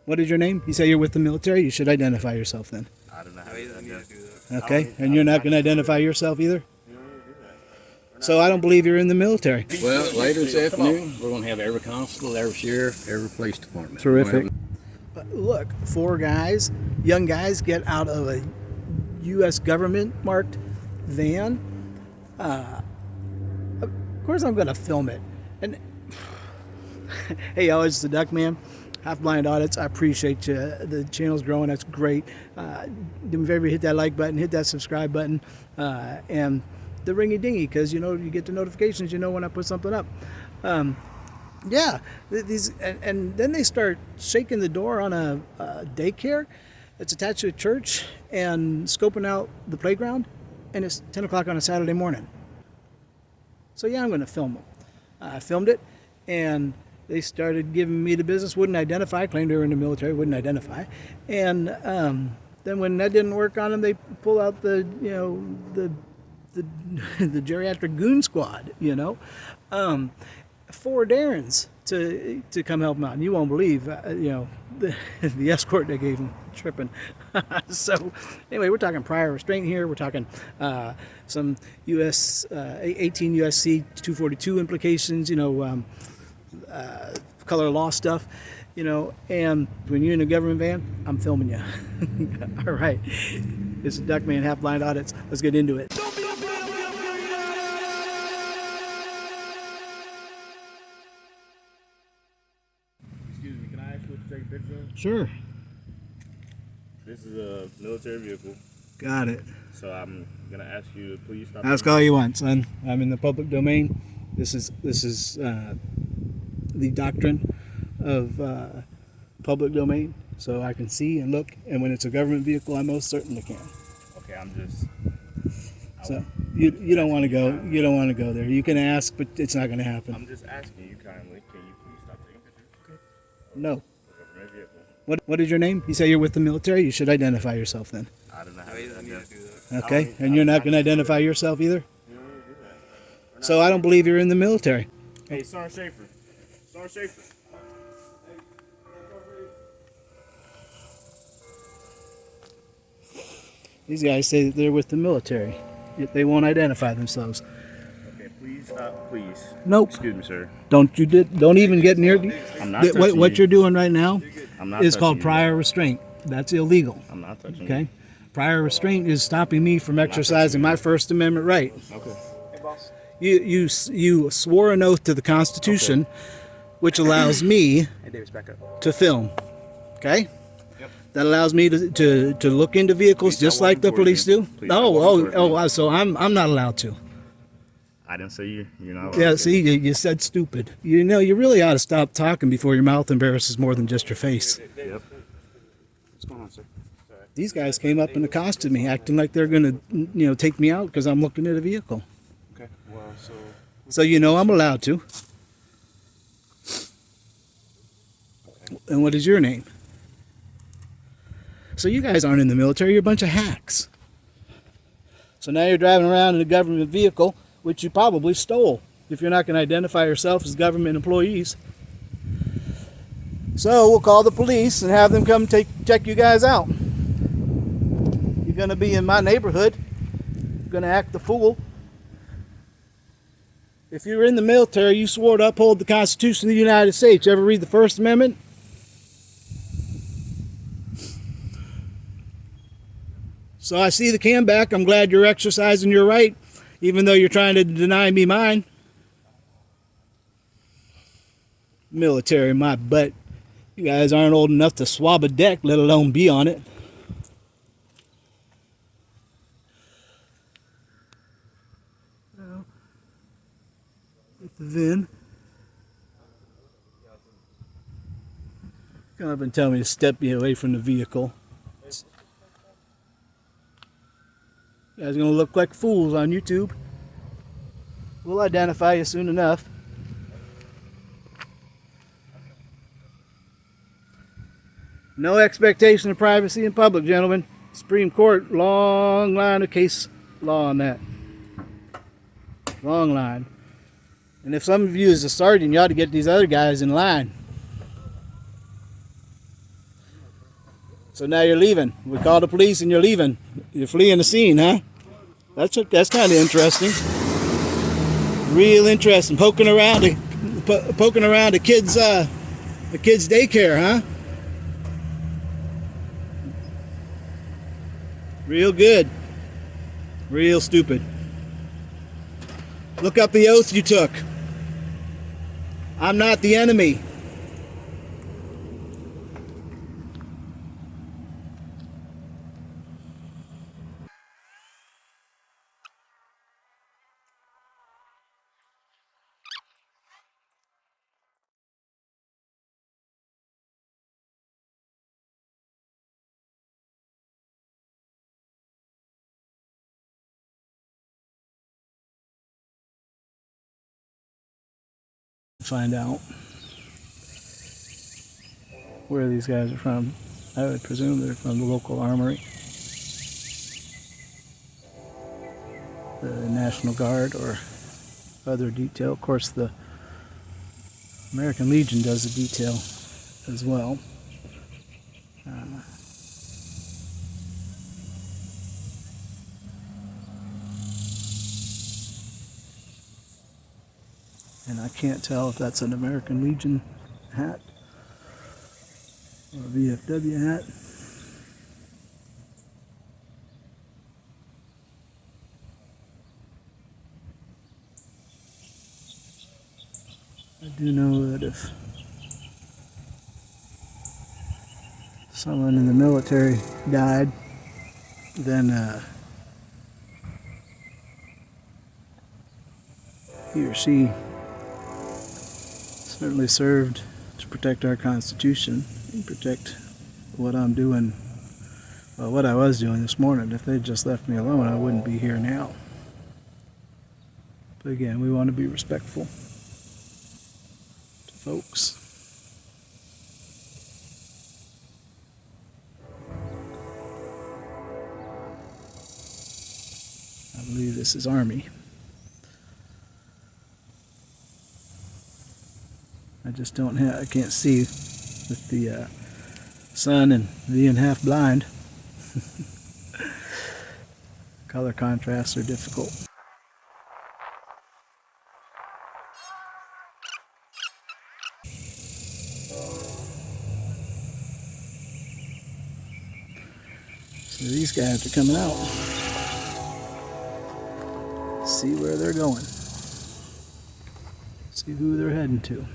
What is your name? You say you're with the military? You should identify yourself then. I don't know how to do that. Okay, and you're not going to identify yourself either? So I don't believe you're in the military. Well, later this afternoon, we're going to have every constable, every sheriff, every police department. Terrific. But look, 4 guys, young guys, get out of a U.S. government marked van. Of course I'm going to film it. And hey, y'all, it's the Duck Man. Half Blind Audits. I appreciate you. The channel's growing. That's great. Do me a favor, hit that like button, hit that subscribe button, and the ringy dingy, because you get the notifications. You know when I put something up. Yeah, these and then they start shaking the door on a daycare that's attached to a church and scoping out the playground, and it's 10 o'clock on a Saturday morning. So yeah, I'm going to film them. I filmed it, and they started giving me the business, wouldn't identify, claimed they were in the military, wouldn't identify. And then when that didn't work on them, they pull out the geriatric goon squad, 4 Darens to come help them out. And you won't believe, the escort they gave them, tripping. So anyway, we're talking prior restraint here. We're talking some 18 USC 242 implications, color law stuff, and when you're in a government van, I'm filming you. All right. This is Duck Man, Half Blind Audits. Let's get into it. Excuse me, can I ask you to take a picture of? Sure. This is a military vehicle, Got it. so I'm gonna ask you to please stop. Ask all you want, son. I'm in the public domain. This is the doctrine of public domain, so I can see and look. And when it's a government vehicle, I most certainly can. Okay, I'm just. So you don't want to go. You don't want to go there. You can ask, but it's not going to happen. I'm just asking you kindly. Can you please stop taking pictures? Okay. No. Government vehicle. What is your name? You say you're with the military. You should identify yourself then. I don't know how to do that. Okay, and you're not going to identify yourself either. So I don't believe you're in the military. Hey, Sergeant Schaefer. Sergeant Schaefer. These guys say that they're with the military, yet they won't identify themselves. Okay, please stop, please. Nope. Excuse me, sir. Don't even get near. I'm not touching What you. you're doing right now I'm not is touching called you. prior restraint. That's illegal. I'm not touching Okay? Prior restraint is stopping me from exercising my First Amendment right. you. Okay. You swore an oath to the Constitution, which allows me Hey, Davis, back up. to film. Okay? That allows me to look into vehicles Please just stop like the walking towards police me. do. Please stop walking towards me. So I'm not allowed to. I didn't say you're not. Yeah, see, you said stupid. You really ought to stop talking before your mouth embarrasses more than just your face. Yep. What's going on, sir? These guys came up and accosted me, acting like they're going to, take me out because I'm looking at a vehicle. Okay. Well, so. So I'm allowed to. And what is your name? So you guys aren't in the military, you're a bunch of hacks. So now you're driving around in a government vehicle, which you probably stole, if you're not going to identify yourself as government employees. So we'll call the police and have them come check you guys out. You're going to be in my neighborhood, you're going to act the fool. If you're in the military, you swore to uphold the Constitution of the United States. You ever read the First Amendment? So I see the cam back. I'm glad you're exercising your right, even though you're trying to deny me mine. Military, my butt. You guys aren't old enough to swab a deck, let alone be on it. Get the VIN. Come up and tell me to step you away from the vehicle. You guys are going to look like fools on YouTube. We'll identify you soon enough. No expectation of privacy in public, gentlemen. Supreme Court, long line of case law on that. Long line. And if some of you is a sergeant, you ought to get these other guys in line. So now you're leaving. We called the police and you're leaving. You're fleeing the scene, huh? That's kind of interesting. Real interesting. Poking around the kids' daycare, huh? Real good. Real stupid. Look up the oath you took. I'm not the enemy. Find out where these guys are from. I would presume they're from the local armory, the National Guard, or other detail. Of course, the American Legion does a detail as well. And I can't tell if that's an American Legion hat or a VFW hat. I do know that if someone in the military died, then he or she certainly served to protect our Constitution and protect what I'm doing, well, what I was doing this morning. If they'd just left me alone, I wouldn't be here now. But again, we want to be respectful to folks. I believe this is Army. I just don't have, I can't see with the sun and being half blind. Color contrasts are difficult. So these guys are coming out. See where they're going. See who they're heading to.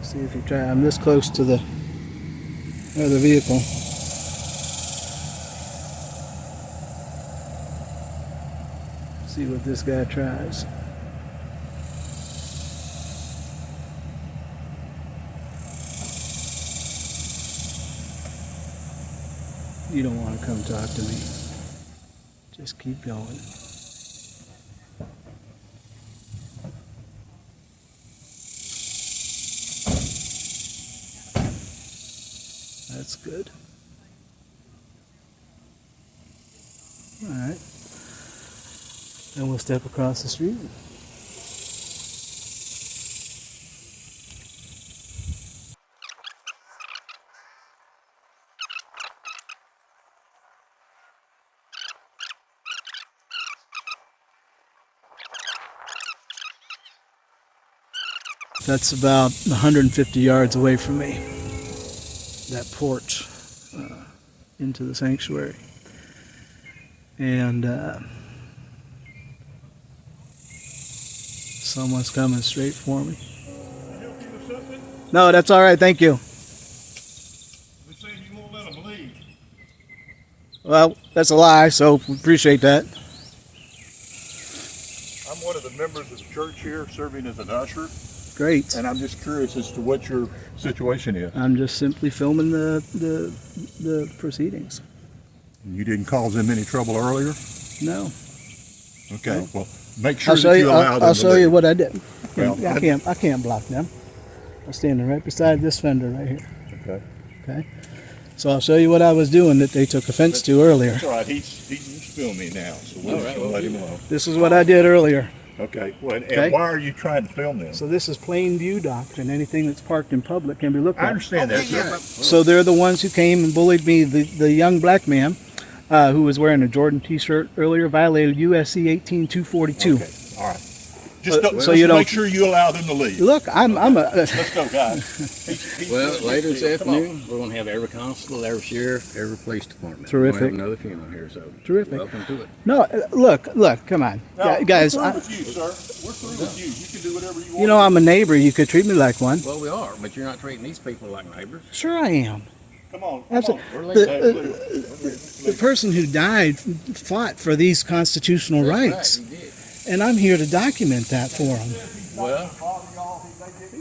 See if you try. I'm this close to the other vehicle. See what this guy tries. You don't want to come talk to me. Just keep going. That's good. All right. Then we'll step across the street. That's about 150 yards away from me. That porch into the sanctuary. And someone's coming straight for me. No, that's all right. Thank you. They say you won't let them leave. Well, that's a lie, so we appreciate that. I'm one of the members of the church here, serving as an usher, Great. and I'm just curious as to what your situation is. I'm just simply filming the proceedings. You didn't cause them any trouble earlier? No. Okay, well, make sure I'll show that you. you allow them I'll to show you leave. what I did. Well, I can't block them. I'm standing right beside this fender right here. Okay. Okay. So I'll show you what I was doing that they took offense to earlier. That's all right, he's filming now, so we'll All right, just well, let him alone. This is what I did earlier. Okay, well, and Okay. why are you trying to film this? So this is plain view doctrine. Anything that's parked in public can be looked I at. understand that, sir. So they're the ones who came and bullied me. The young black man who was wearing a Jordan T-shirt earlier violated USC 18242. Okay, all right. Just, so you don't- make sure you allow them to leave. Look, I'm a. Let's go, guys. Well, later this afternoon, we're going to have every constable, every sheriff, every police department. Terrific. We're going to have another funeral here, so Terrific. welcome to it. No, look, come on, guys. We're through with you, sir. We're through with you. You can do whatever you want. You know I'm a neighbor. You could treat me like one. Well, we are, but you're not treating these people like neighbors. Sure, I am. Come on. Absolutely. We're like The person who died fought for these constitutional rights, Right, you did. and I'm here to document that for them. Well,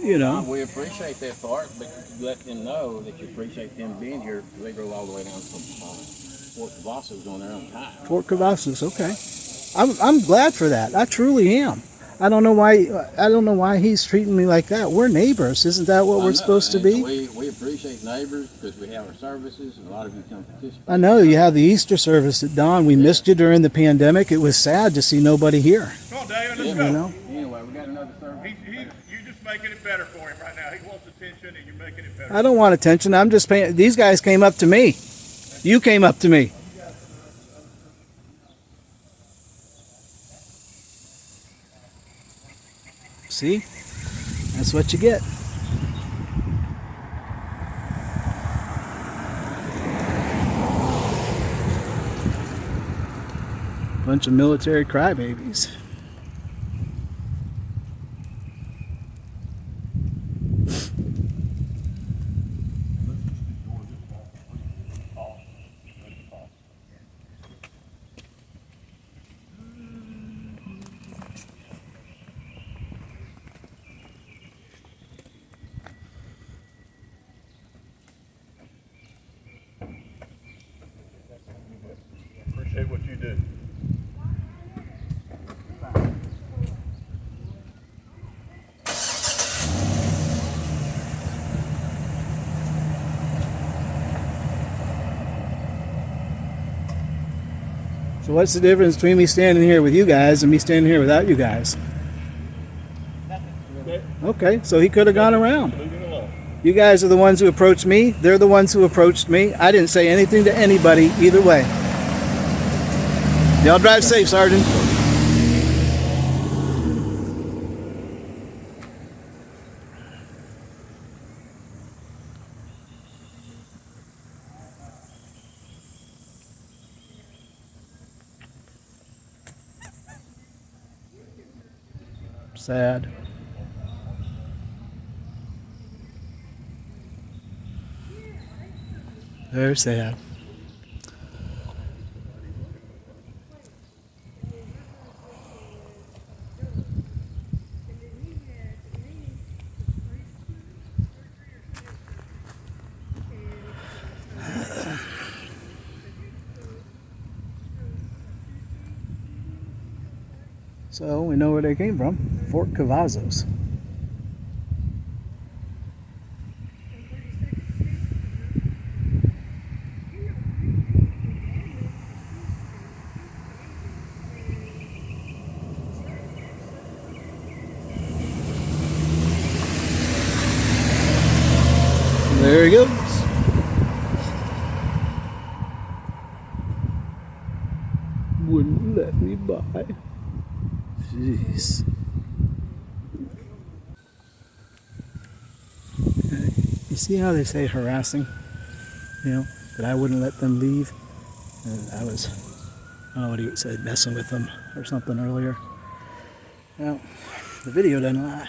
You know. we appreciate that part, but you let them know that you appreciate them being here. They drove all the way down from Fort Cavasos on their own time. Fort Cavasos, okay. I'm glad for that. I truly am. I don't know why he's treating me like that. We're neighbors. Isn't that what I we're know, supposed to and be? We appreciate neighbors because we have our services, and a lot of you come participate. I know you have the Easter service at dawn. We missed you during the pandemic. It was sad to see nobody here. Come on, David, let's Yeah, go. You know. Anyway, we got another service. You're just making it better for him right now. He wants attention, and you're making it better. I don't want attention. I'm just paying. These guys came up to me. You came up to me. See? That's what you get. Bunch of military crybabies. Appreciate what you do. So what's the difference between me standing here with you guys and me standing here without you guys? Okay, so he could have gone around. Moving along. You guys are the ones who approached me. They're the ones who approached me. I didn't say anything to anybody either way. Y'all drive safe, Sergeant. Sad. Very sad. So we know where they came from. Fort Cavasos. There he goes. Wouldn't let me by. Jeez. You see how they say harassing? You know, that I wouldn't let them leave? And I don't know what he said, messing with them or something earlier. Well, the video doesn't lie.